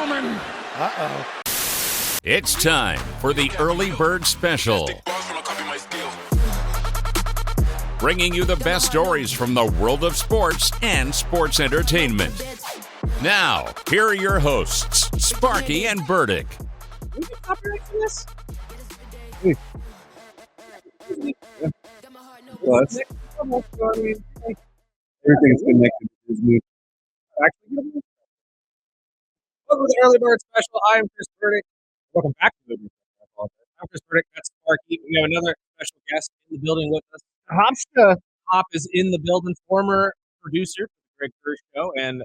gentlemen. Uh-oh. It's time for the Early Bird Special. Bringing you the best stories from the world of sports and sports entertainment. Now, here are your hosts, Sparky and Burdick. Can we get copyright for this? Well, everything's connected to Disney. Welcome to the Early Bird Special. I am Chris Burdick. Welcome back to the Early Bird Special. I'm Chris Burdick. That's Sparky. We have another special guest in the building with us. Hopsta. Hop is in the building, former producer of the Greg Kerr Show, and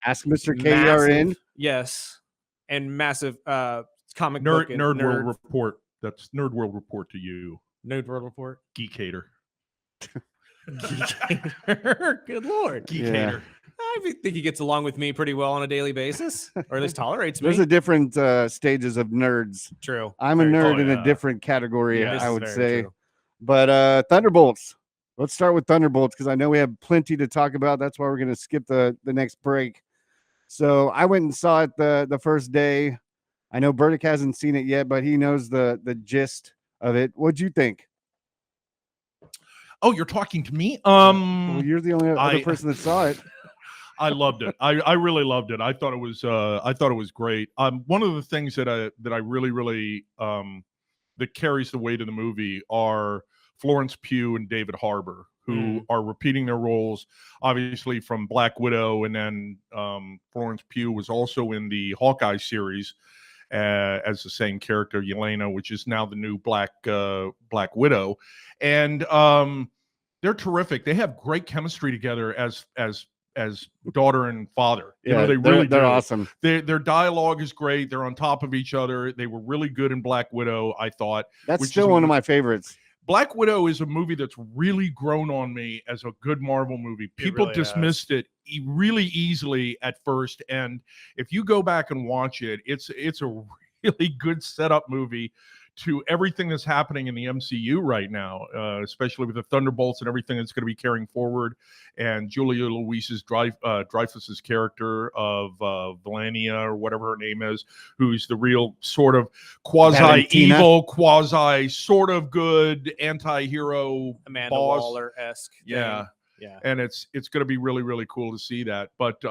Ask Mr. Yarin. Yes, and massive comic Nerd book and Nerd World Report. That's Nerd World Report to you. Nerd World Report. Geekhater. Geekhater. Good Lord. Geekhater. I think he gets along with me pretty well on a daily basis, or at least tolerates me. There's a different stages of nerds. True. I'm a nerd in yeah. a different category, Yeah, I would Very say. true. But Thunderbolts. Let's start with Thunderbolts because I know we have plenty to talk about. That's why we're going to skip the next break. So I went and saw it the first day. I know Burdick hasn't seen it yet, but he knows the gist of it. What'd you think? Oh, you're talking to me? Well, you're the only other person that saw it. I loved it. I really loved it. I thought it was great. One of the things that I really that carries the weight of the movie are Florence Pugh and David Harbour, who are repeating their roles, obviously from Black Widow, and then Florence Pugh was also in the Hawkeye series as the same character, Yelena, which is now the new Black Widow, and they're terrific. They have great chemistry together as daughter and father. Yeah, they're awesome. Their dialogue is great. They're on top of each other. They were really good in Black Widow, I thought. That's still one of my favorites. Black Widow is a movie that's really grown on me as a good Marvel movie. People really dismissed it really easily at first, and if you go back and watch it, it's a really good setup movie to everything that's happening in the MCU right now, especially with the Thunderbolts and everything that's going to be carrying forward. And Julia Louis-Dreyfus's character of Valania, or whatever her name is, who's the real sort of quasi-evil, quasi-sort of good anti-hero Amanda boss. Waller-esque. Yeah. Yeah. And it's going to be really, really cool to see that. But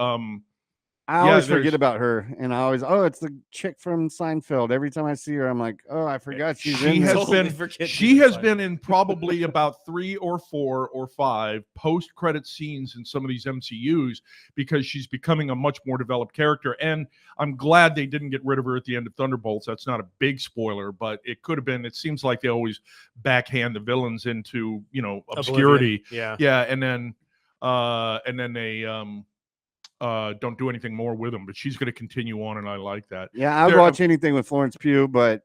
I always forget about her, and I always, it's the chick from Seinfeld. Every time I see her, I'm like, I forgot she's in this. She has been in probably about 3 or 4 or 5 post-credit scenes in some of these MCUs because she's becoming a much more developed character. And I'm glad they didn't get rid of her at the end of Thunderbolts. That's not a big spoiler, but it could have been. It seems like they always backhand the villains into, obscurity. Oblivion. Yeah, and then they don't do anything more with them, but she's going to continue on, and I like that. Yeah, I would watch anything with Florence Pugh, but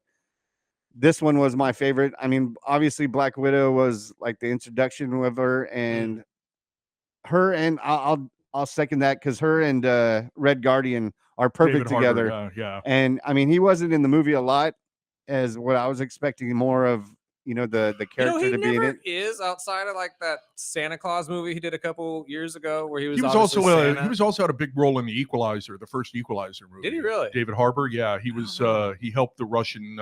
this one was my favorite. I mean, obviously Black Widow was like the introduction with her, and I'll second that because her and Red Guardian are perfect David together. Harbour, yeah. And I mean, he wasn't in the movie a lot as what I was expecting more of. The character to be in it is outside of like that Santa Claus movie he did a couple years ago where he was also had a big role in the Equalizer, the first Equalizer movie. Did he really? David Harbour, yeah, he was he helped the Russian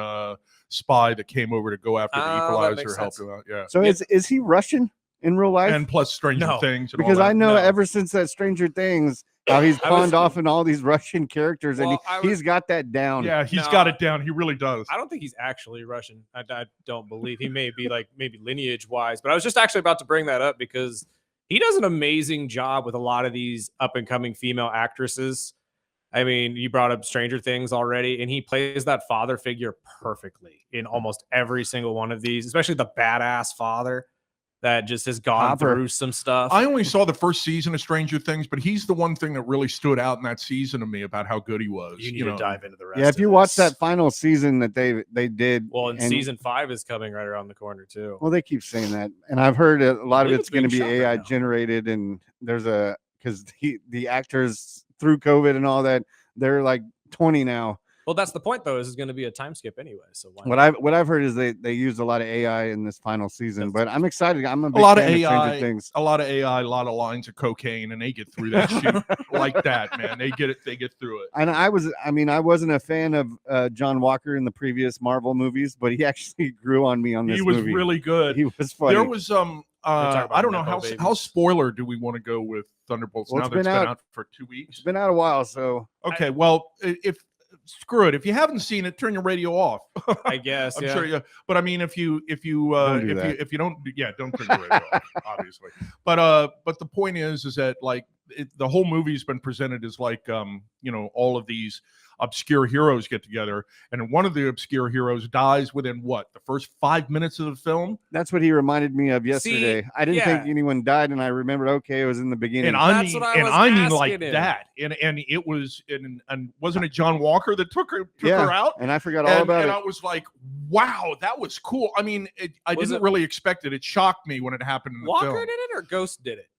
spy that came over to go after the Equalizer, helped him out. Yeah. So is he Russian in real life? And plus Stranger Things, and because all that. I know ever since that Stranger Things, how he's pawned off in all these Russian characters, and he's got that down. Yeah, he's got it down. He really does. I don't think he's actually Russian. I don't believe he may be maybe lineage wise, but I was just actually about to bring that up because he does an amazing job with a lot of these up and coming female actresses. I mean, you brought up Stranger Things already, and he plays that father figure perfectly in almost every single one of these, especially the badass father that just has gone through some stuff. I only saw the first season of Stranger Things, but he's the one thing that really stood out in that season to me about how good he was. You need to dive into the rest. Yeah, if you watch that final season that they did. Well, and season 5 is coming right around the corner too. Well, they keep saying that, and I've heard a lot of it's going to be AI generated, and there's because the actors through COVID and all that, they're like 20 now. Well, that's the point, though. This is going to be a time skip anyway. So why What I've heard is they used a lot of AI in this final season, but I'm excited. I'm a big lot of fan AI, Stranger Things. a lot of AI, a lot of lines of cocaine, and they get through that shit like that, man. They get through it. And I wasn't a fan of John Walker in the previous Marvel movies, but he actually grew on me on this movie. He was really good. He was funny. There was I don't know how spoiler do we want to go with Thunderbolts now that it's been out for 2 weeks. It's been out a while, so okay. Well, if screw it, if you haven't seen it, turn your radio off. I guess I'm sure you. But I mean, if you don't turn your radio off, obviously. But the point is that like the whole movie's been presented as like all of these obscure heroes get together, and one of the obscure heroes dies within the first 5 minutes of the film. That's what he reminded me of yesterday. I didn't think anyone died, and I remembered, okay, it was in the beginning. And I mean like that. And it was and wasn't it John Walker that took her out? And I forgot all about it. And I was like, wow, that was cool. I mean, I didn't really expect it. It shocked me when it happened in the film. Walker did it or Ghost did it?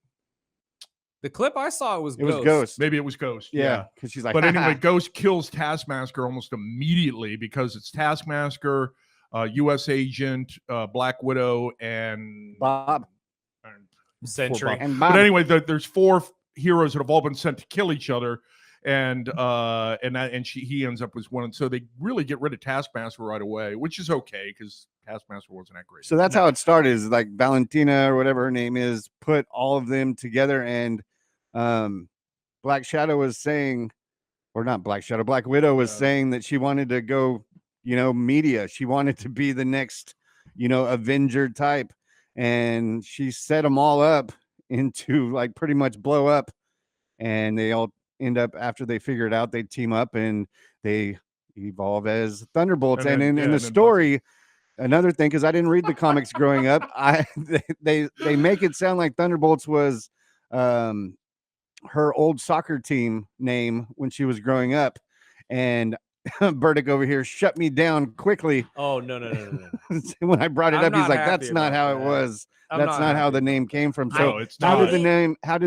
The clip I saw was Ghost. Maybe it was Ghost. Yeah, because she's like. But anyway, Ghost kills Taskmaster almost immediately because it's Taskmaster, U.S. Agent, Black Widow, and Bob. Sentry. And Bob. But anyway, there's 4 heroes that have all been sent to kill each other, and he ends up as one. And so they really get rid of Taskmaster right away, which is okay because Taskmaster wasn't that great. So that's how it started. Is like Valentina or whatever her name is put all of them together, and Black Shadow was saying, or not Black Shadow, Black Widow was saying that she wanted to go, media. She wanted to be the next, Avenger type, and she set them all up into like pretty much blow up, and they all end up after they figure it out, they team up and they evolve as Thunderbolts. And in the story. Another thing, because I didn't read the comics growing up, they make it sound like Thunderbolts was her old soccer team name when she was growing up, and Burdick over here shut me down quickly. Oh no! When I brought it up, he's like, "That's not how it was. That's not how the name came from." So how did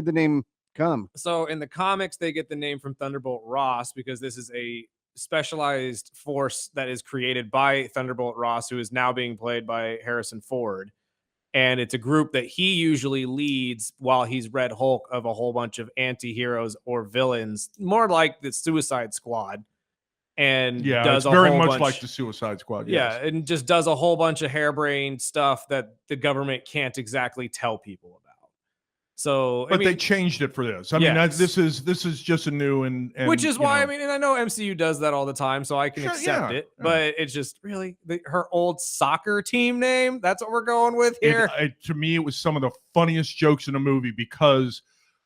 the name come? So in the comics, they get the name from Thunderbolt Ross because this is a specialized force that is created by Thunderbolt Ross, who is now being played by Harrison Ford. And it's a group that he usually leads while he's Red Hulk of a whole bunch of anti-heroes or villains, more like the Suicide Squad. And does very much like the Suicide Squad. Yeah, and just does a whole bunch of harebrained stuff that the government can't exactly tell people about. So, but they changed it for this. I mean, this is just a new and which is why I mean, and I know MCU does that all the time, so I can accept it. But it's just really her old soccer team name. That's what we're going with here. To me, it was some of the funniest jokes in the movie because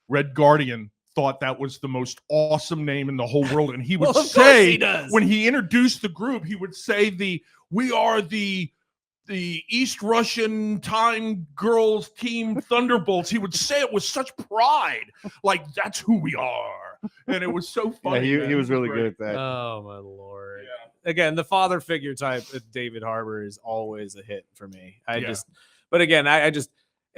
Red Guardian thought that was the most awesome name in the whole world, and he would say when he introduced the group, he would say we are the East Russian Time Girls Team Thunderbolts. He would say it with such pride, like that's who we are, and it was so funny. Yeah, he was really good at that. Oh my lord! Yeah. Again, the father figure type of David Harbour is always a hit for me. I just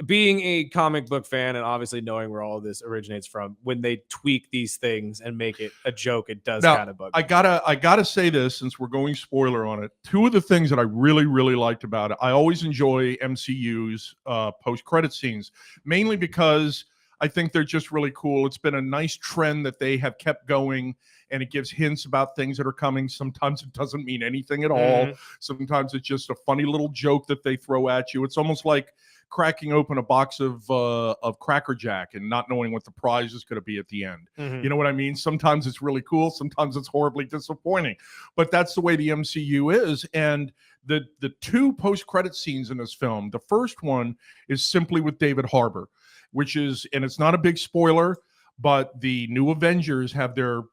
being a comic book fan and obviously knowing where all of this originates from, when they tweak these things and make it a joke, it does kind of bug me. I gotta say this, since we're going spoiler on it. 2 of the things that I really, really liked about it, I always enjoy MCU's post-credit scenes, mainly because I think they're just really cool. It's been a nice trend that they have kept going, and it gives hints about things that are coming. Sometimes it doesn't mean anything at all. Sometimes it's just a funny little joke that they throw at you. It's almost like cracking open a box of Cracker Jack and not knowing what the prize is going to be at the end. You know what I mean? Sometimes it's really cool. Sometimes it's horribly disappointing. But that's the way the MCU is. And the 2 post-credit scenes in this film, the first one is simply with David Harbour, which is, and it's not a big spoiler, but the new Avengers have their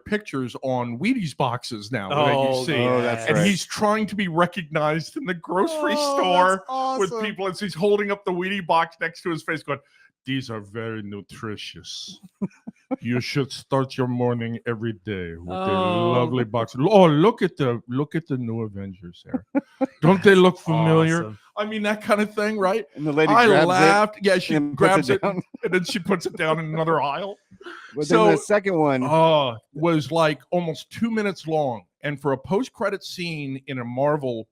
pictures on Wheaties boxes now. That you see. That's and right. he's trying to be recognized in the grocery store with people as he's holding up the Wheatie box next to his face going, "These are very nutritious. You should start your morning every day with a lovely box." Oh, look at the new Avengers there. Don't they look familiar? Awesome. I mean, that kind of thing, right? And the lady I grabs laughed. Yeah, she and puts grabs it it, down. and then she puts it down in another aisle. But So- then the second one, Was like almost 2 minutes long. And for a post-credit scene in a Marvel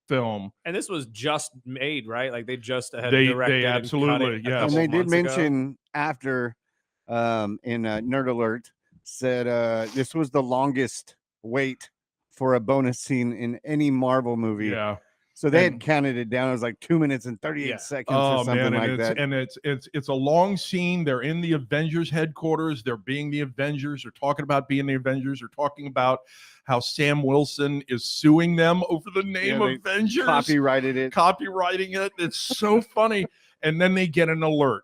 film, And this was just made, right? Like they just had They directed absolutely, and cut it yes. a and couple they of did months ago. mention after in Nerd Alert said this was the longest wait for a bonus scene in any Marvel movie. yeah. So they had And- counted it down. It was like 2 minutes and 38 Yeah. seconds or something and like it's that. and it's a long scene. They're in the Avengers headquarters. They're being the Avengers. They're talking about being the Avengers. They're talking about how Sam Wilson is suing them over the name they Avengers, Copyrighted it. copywriting it. It's so funny. And then they get an alert,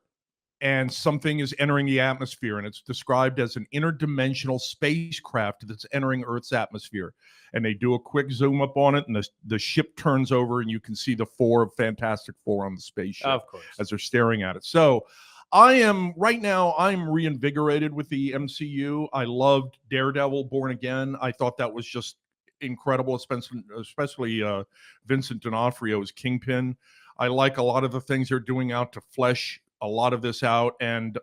and something is entering the atmosphere, and it's described as an interdimensional spacecraft that's entering Earth's atmosphere. And they do a quick zoom up on it, and the ship turns over, and you can see the Fantastic Four on the spaceship Of course. as they're staring at it. So I'm reinvigorated with the MCU. I loved Daredevil Born Again. I thought that was just incredible, especially Vincent D'Onofrio as Kingpin. I like a lot of the things they're doing out to flesh a lot of this out, and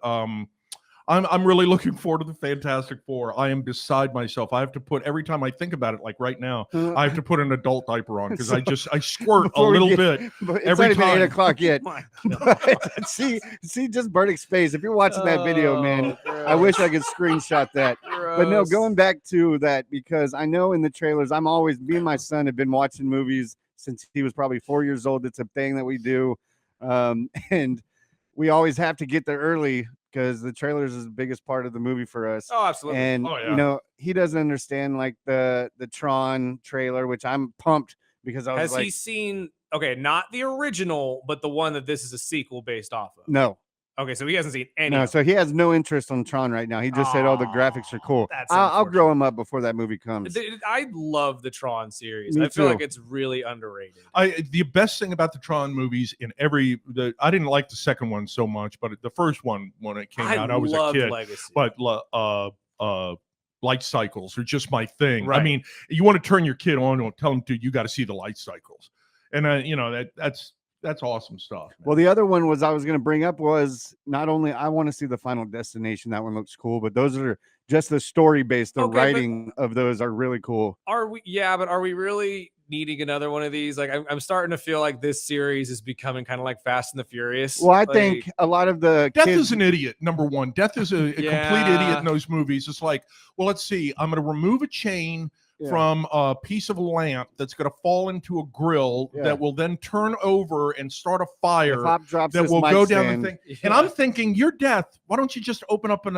I'm really looking forward to the Fantastic Four. I am beside myself. I have to put, every time I think about it, like right now, I have to put an adult diaper on because I squirt a Before we little get- bit. But it's every not even time. 8 o'clock yet. My God. But see just Burdick's face. If you're watching that video, man, I wish I could screenshot that. But no, Gross. going back to that, because I know in the trailers, me and my son have been watching movies since he was probably 4 years old. It's a thing that we do. And we always have to get there early because the trailers is the biggest part of the movie for us. Oh, absolutely. And Oh, yeah. you know, he doesn't understand like the Tron trailer, which I'm pumped because I was Has like, he seen? Okay, not the original, but the one that this is a sequel based off of. no. Okay, so he hasn't seen any. No, of so he has no interest on Tron right now. He just said, "Oh, the graphics are cool." That's I'll grow unfortunate. him up before that movie comes. I love the Tron series. Me I feel like too. it's really underrated. The best thing about the Tron movies I didn't like the second one so much, but the first one when it came out, I was a loved kid. Legacy. But light cycles are just my thing. I Right. mean, you want to turn your kid on and tell him, dude, you got to see the light cycles, and that's awesome stuff. Man. Well, the other one was I was going to bring up was not only I want to see the Final Destination. That one looks cool, but those are just the story based. The Okay, but- writing of those are really cool. Are we? Yeah, but are we really needing another one of these? Like, I'm starting to feel like this series is becoming kind of like Fast and the Furious. Well, I Like, think a lot of the Death kids, is an idiot. Number one, Death is a complete idiot in those movies. It's like, well, let's see. I'm going to remove a chain Yeah. from a piece of lamp that's going to fall into a grill Yeah. that will then turn over and start a if fire Hop drops that this will mic go down stand, the thing. And I'm thinking, you're Death. Why don't you just open up an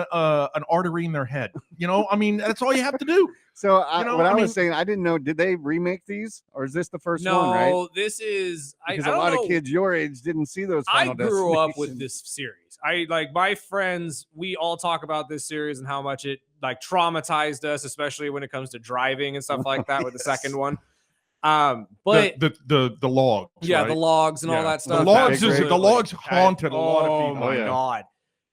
artery in their head? You know, I mean, that's all you have to do. So know, I I mean- was saying, I didn't know. Did they remake these, or is this the first no, one? Right? this is. Because I a don't lot know. of kids your age didn't see those. I Final grew up with Destinations. this series. I like my friends. We all talk about this series and how much it like traumatized us, especially when it comes to driving and stuff like that. With the Yes. second one, but the logs. yeah, right? the logs and all Yeah. that stuff. The logs Absolutely. the logs haunted a lot of Oh people. my yeah. god!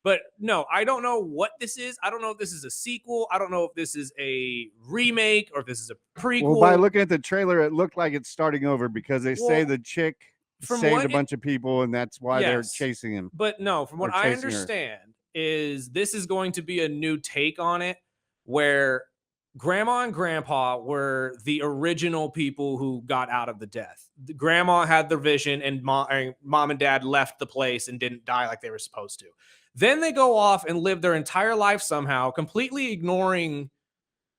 But no, I don't know what this is. I don't know if this is a sequel. I don't know if this is a remake or if this is a prequel. Well, by looking at the trailer, it looked like it's starting over because they say Well, the chick from saved what a bunch of people, and that's why they're Yes. chasing him. But no, from what Or I chasing her. understand is this is going to be a new take on it where grandma and grandpa were the original people who got out of the death. The grandma had the vision and mom and dad left the place and didn't die like they were supposed to. Then they go off and live their entire life somehow, completely ignoring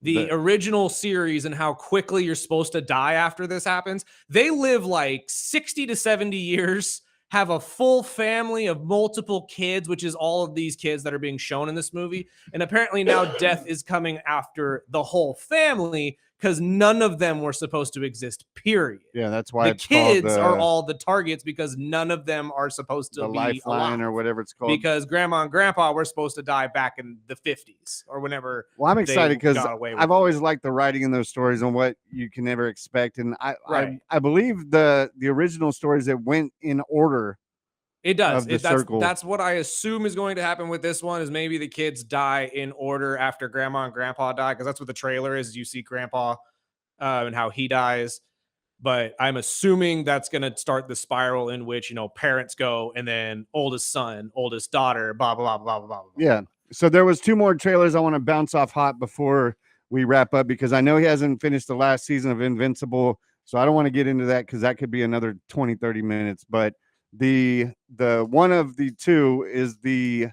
the original series and how quickly you're supposed to die after this happens. They live like 60 to 70 years, have a full family of multiple kids, which is all of these kids that are being shown in this movie. And apparently now death is coming after the whole family because none of them were supposed to exist, period. Yeah, that's why The it's called kids are all the targets because none of them are supposed to the be lifeline alive. or whatever it's called. Because grandma and grandpa were supposed to die back in the 50s or whenever. Well, I'm excited because got away with I've it. always liked the writing in those stories on what you can never expect, and Right. I believe the original stories that went in order. It does. of the circle. That's what I assume is going to happen with this one is maybe the kids die in order after grandma and grandpa die because that's what the trailer is. You see grandpa and how he dies. But I'm assuming that's going to start the spiral in which, parents go and then oldest son, oldest daughter, blah, blah, blah, blah, blah, blah. Yeah. So there was 2 more trailers I want to bounce off hot before we wrap up, because I know he hasn't finished the last season of Invincible. So I don't want to get into that because that could be another 20, 30 minutes. But the one of the 2 is the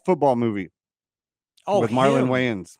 football movie with Marlon Wayans.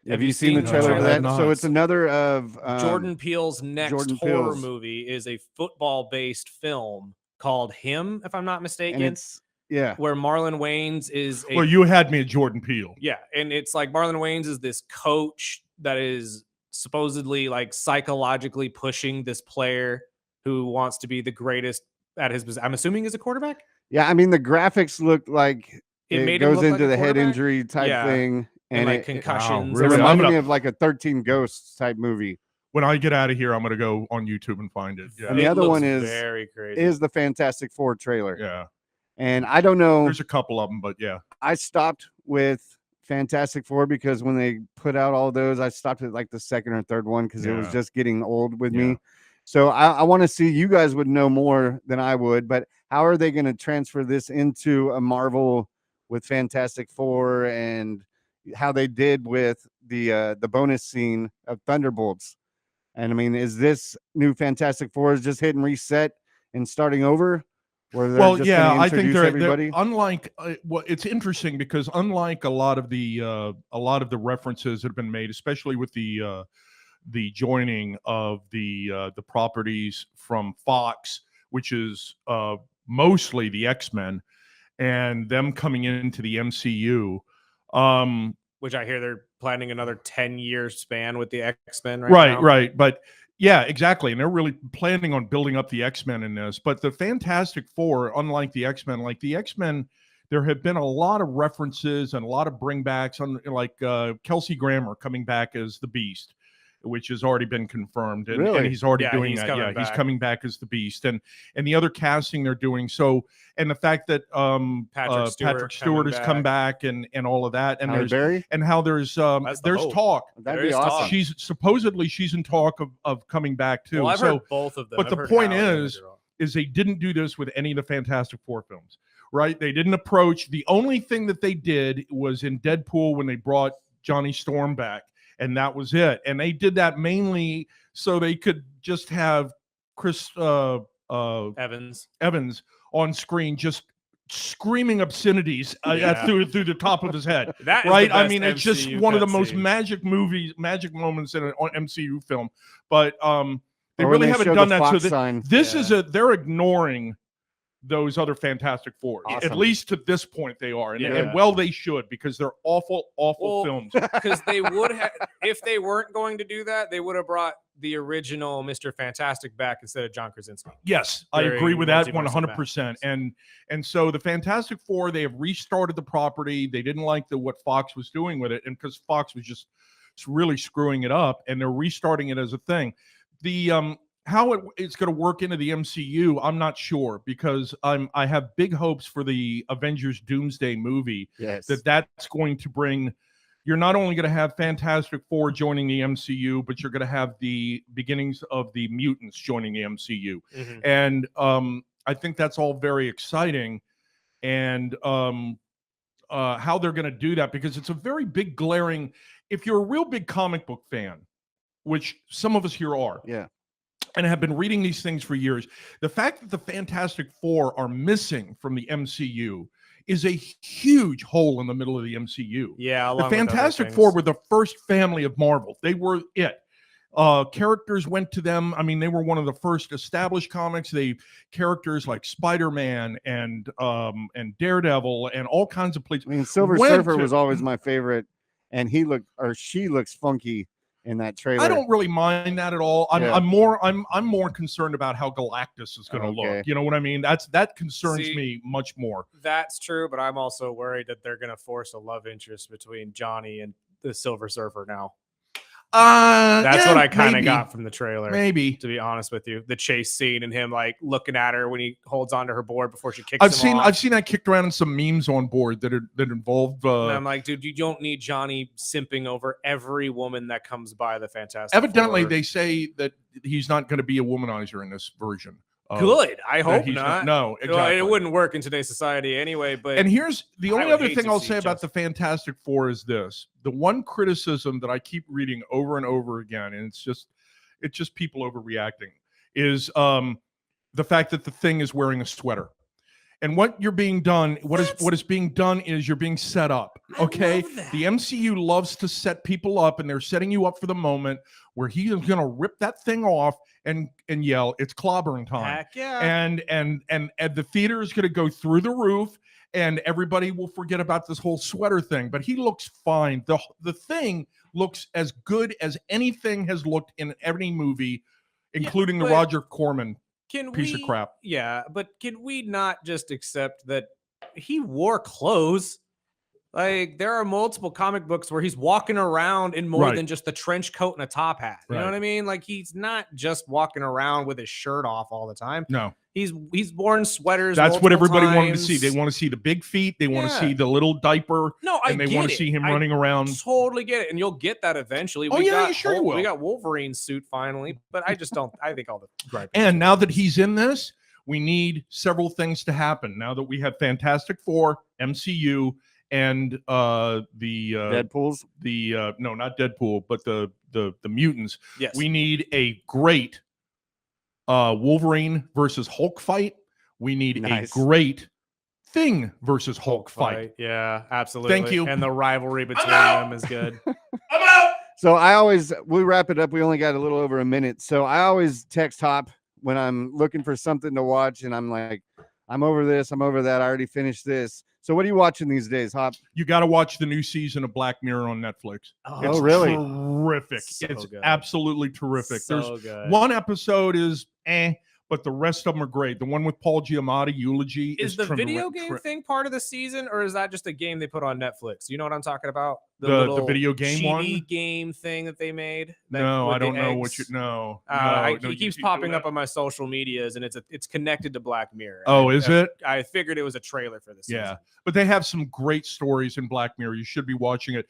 Have you seen the trailer for that? So it's another of Jordan Peele's next horror movie is a football-based film called Him, if I'm not mistaken. And it's where Marlon Wayans is. Well, you had me at Jordan Peele. Yeah, and it's like Marlon Wayans is this coach that is supposedly like psychologically pushing this player who wants to be the greatest at his. I'm assuming is a quarterback. Yeah, I mean the graphics look like it goes into the head injury type thing. And like concussions. It reminded me of like a 13 Ghosts type movie. When I get out of here, I'm going to go on YouTube and find it. Yeah. And the other one is very crazy. Is the Fantastic Four trailer. Yeah. And I don't know. There's a couple of them, but yeah. I stopped with Fantastic Four because when they put out all those, I stopped at like the second or third one because it was just getting old with me. So I want to see, you guys would know more than I would, but how are they going to transfer this into a Marvel with Fantastic Four, and how they did with the bonus scene of Thunderbolts? And I mean, is this new Fantastic Four is just hitting reset and starting over? Well, yeah, I think they're unlike. Well, it's interesting because unlike a lot of the references that have been made, especially with the joining of the properties from Fox, which is mostly the X-Men, and them coming into the MCU. Which I hear they're planning another 10-year span with the X-Men right now. Right. But yeah, exactly. And they're really planning on building up the X-Men in this. But the Fantastic Four, unlike the X-Men, there have been a lot of references and a lot of bringbacks on, like Kelsey Grammer coming back as the Beast, which has already been confirmed. And he's already doing that. Yeah, he's coming back as the Beast. And the other casting they're doing. So, and the fact that Patrick Stewart has come back and all of that. And there's talk. That'd be awesome. She's in talk of coming back too. Well, I've heard both of them. But the point is they didn't do this with any of the Fantastic Four films, right? They didn't approach. The only thing that they did was in Deadpool when they brought Johnny Storm back. And that was it. And they did that mainly so they could just have Chris Evans on screen just screaming obscenities through the top of his head. Right? I mean, it's just one of the most magic moments in an MCU film. But they really haven't done that. So this is they're ignoring those other Fantastic Four. Awesome. At least to this point they are. And well, they should, because they're awful films. Because they would have, if they weren't going to do that, they would have brought the original Mr. Fantastic back instead of John Krasinski. Yes, I agree with that 100%. And so the Fantastic Four, they have restarted the property. They didn't like what Fox was doing with it, and because Fox was just really screwing it up, and they're restarting it as a thing. The how it's going to work into the MCU, I'm not sure, because I have big hopes for the Avengers Doomsday movie. Yes. That's going to bring. You're not only going to have Fantastic Four joining the MCU, but you're going to have the beginnings of the mutants joining the MCU. Mm-hmm. And I think that's all very exciting. And how they're going to do that, because it's a very big glaring. If you're a real big comic book fan, which some of us here are, and have been reading these things for years, the fact that the Fantastic Four are missing from the MCU is a huge hole in the middle of the MCU. Yeah, the Fantastic Four were the first family of Marvel. They were it. Characters went to them. I mean, they were one of the first established comics. Characters like Spider-Man and Daredevil and all kinds of places. I mean, Silver Surfer was always my favorite, and she looks funky in that trailer. I don't really mind that at all. I'm more concerned about how Galactus is going to look. You know what I mean? That concerns me much more. That's true, but I'm also worried that they're going to force a love interest between Johnny and the Silver Surfer now. That's what I kind of maybe. got from the trailer. Maybe. To be honest with you, the chase scene and him like looking at her when he holds onto her board before she kicks him off. I've seen that kicked around in some memes on board that involve. And I'm like, dude, you don't need Johnny simping over every woman that comes by the Fantastic Evidently, Four. they say that he's not going to be a womanizer in this version. Good. I hope he's not. No, exactly. Well, it wouldn't work in today's society anyway. But and here's the only would other hate thing to I'll see say about just- the Fantastic Four is this: the one criticism that I keep reading over and over again, and it's just people overreacting, is the fact that the Thing is wearing a sweater. And what is being done is you're being set up. Okay. The MCU loves to set people up, and they're setting you up for the moment where he is going to rip that thing off and yell, "It's clobbering time." Heck yeah. And the theater is going to go through the roof, and everybody will forget about this whole sweater thing. But he looks fine. The Thing looks as good as anything has looked in any movie, including the Roger Corman piece of crap. Yeah, but can we not just accept that he wore clothes? Like, there are multiple comic books where he's walking around in more than just the trench coat and a top hat. You know what I mean? Like, he's not just walking around with his shirt off all the time. No. He's worn sweaters. That's what everybody wanted to times. see. They want to see the big feet. They want to see the little diaper. No, and they want to see him running around. Totally get it, and you'll get that eventually. Oh, you sure will. We got Wolverine's suit finally, but I just don't. I think all the And now that he's in this, we need several things to happen. Now that we have Fantastic Four, MCU, and the Deadpool's. No, not Deadpool, but the mutants. Yes, we need a great Wolverine versus Hulk fight. We need a great Thing versus Hulk fight. Yeah, absolutely. Thank you. And the rivalry between them is good. I'm out. So we wrap it up. We only got a little over a minute. So I always text Hop when I'm looking for something to watch, and I'm like, I'm over this, I'm over that. I already finished this. So what are you watching these days, Hop? You got to watch the new season of Black Mirror on Netflix. Oh, really? Terrific. So it's good. absolutely terrific. So There's good. one episode is but the rest of them are great. The one with Paul Giamatti, Eulogy, Is the video game thing part of the season, or is that just a game they put on Netflix? You know what I'm talking about? The video game one? game thing that they made. No, I don't know eggs. what you know. He keeps popping up on my social medias, and it's connected to Black Mirror. Oh, is it? I figured it was a trailer for this. Yeah, but they have some great stories in Black Mirror. You should be watching it.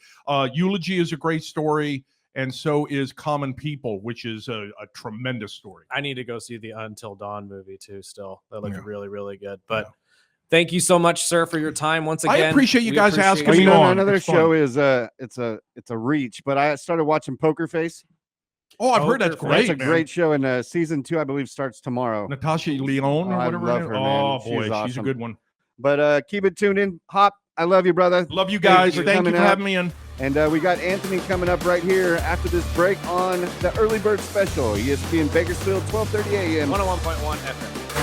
Eulogy is a great story, and so is Common People, which is a tremendous story. I need to go see the Until Dawn movie too. Still, that looked really, really good. But thank you so much, sir, for your time once again. I appreciate you guys asking Well, me on. another It's show fun. is it's a reach, but I started watching Poker Face. Oh, I've heard that's great. That's a great show, and season 2, I believe, starts tomorrow. Natasha Lyonne or I whatever. love her, man. Oh She's boy, she's a awesome. good one. But keep it tuned in. Hop, I love you, brother. Love you guys. Thank you coming for out. having me in. And we got Anthony coming up right here after this break on the Early Bird Special. ESPN Bakersfield, 12:30 a.m. 101.1 FM.